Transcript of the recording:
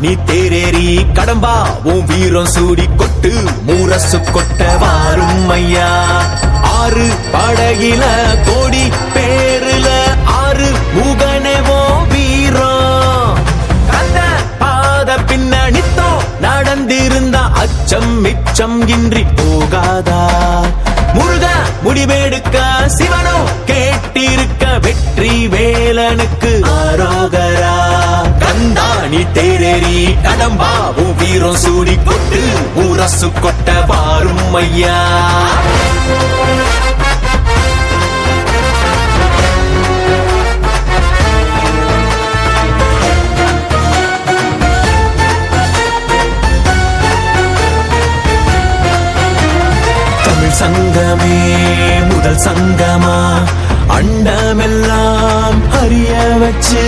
நீ தேரேறி கடம்பா உன் வீரம் சூடி கொட்டு மூரசு கொட்ட வாரும் ஐயா. ஆறு படகில கோடி பேருல ஆறு முகனேவோ வீரம். கந்த பாத பின்னணித்தோ நடந்திருந்தா அச்சம் மிச்சம் இன்றி போகாதா. முருக முடிவெடுக்க சிவனோ கேட்டிருக்க வெற்றி வேலனுக்கு ஆரோகரா. கந்தாணி தேரேறி கடம்பாவும் வீரம் சூடி கொட்டு ஊரசு கொட்ட வாரும் ஐயா. சங்கமே முதல் சங்கமா அண்டமெல்லாம் அறிய வச்சு